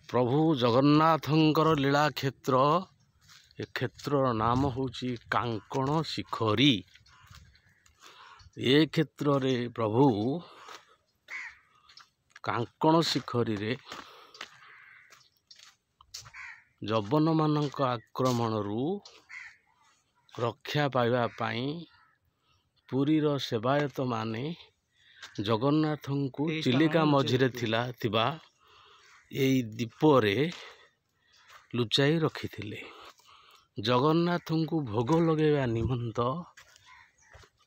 प्रभु जगन्नाथंकर लीला क्षेत्र ए क्षेत्र नाम होची कांकण शिखरी। ए क्षेत्र रे प्रभु कांकण शिखरी रे जबन मानक आक्रमण रु रक्षा पाइबा पाई पुरीर सेवायत माने जगन्नाथ को चिलिका मझिरे थिबा एई दीपरे लुचाई रखिथिले। जगन्नाथ को भोग लगेवा निमंत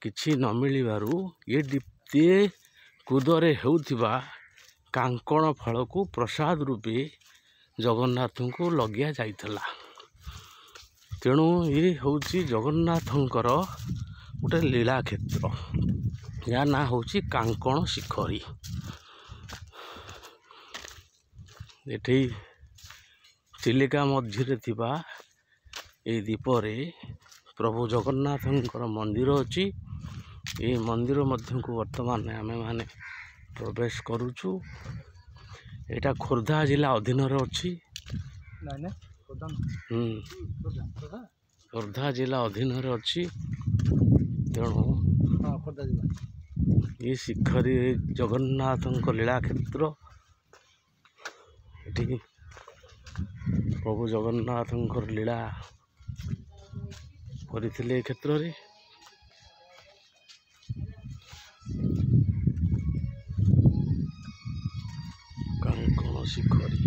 किछि न मिलिबारु ये कुदरे हेउथिबा कांकण फल को प्रसाद रूपे जगन्नाथ को लगिया जाइथला। तेणु ये होची जगन्नाथंकर गोटे लीला क्षेत्र, या ना होची कांकण शिखरी। एठी चिलिका मझिरे थिबा ए दीपरे प्रभु जगन्नाथंकर मंदिर अछि। ये मंदिर मध्य को वर्तमान आमे माने प्रवेश करूछु। एटा खोर्धा जिला अधीन रे अछि। खोर्धा जिला अधीन रे अछि। तेणु ये शिखरी जगन्नाथंक लीला क्षेत्र। एठी प्रभु जगन्नाथंकर लीला करथिले क्षेत्र रे। कांकण शिखरी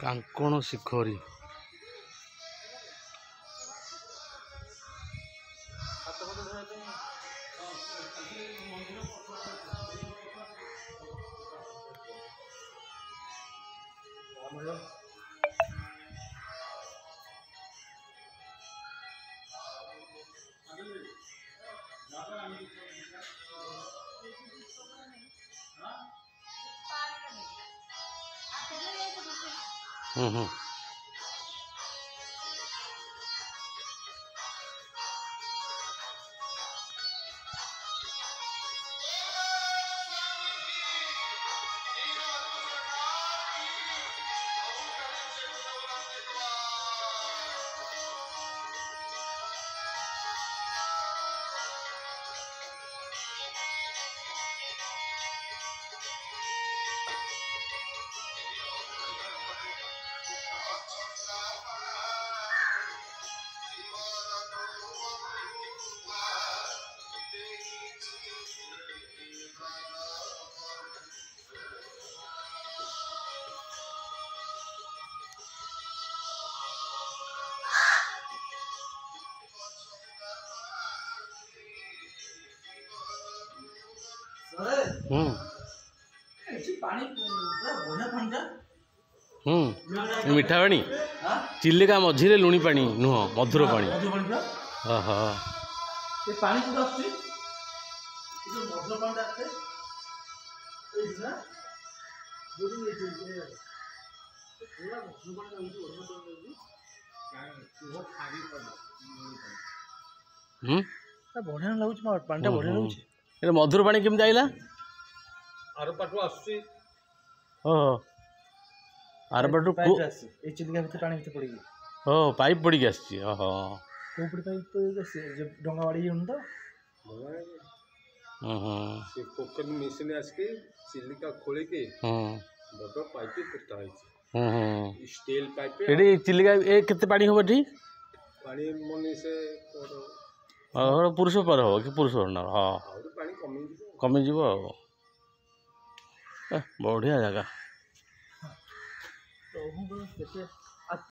कांकण शिखरी मीठा पानी चिलिका मझिरे लुणी पानी नुह मधुर पानी। बढ़िया लगुच पानी बढ़िया लगुच। मधुर पानी केमती आइला? आर पाटू आसुची। आर पाटू ए चिलिका भीतर पानी भीतर पड़ी। पाइप पड़ी के आसी। को पड़ी पाइप पड़ी डंगा वाड़ी हुन तो से कोकन मशीन आसके चिलिका खोले के बड़ पाइप पुता है स्टील पाइप। एडी चिलिका ए केते पानी होबो ठी? पानी मने से पुरुष पर हो कि पुरुष ना? हाँ पानी कमी जीव। बढ़िया जगह।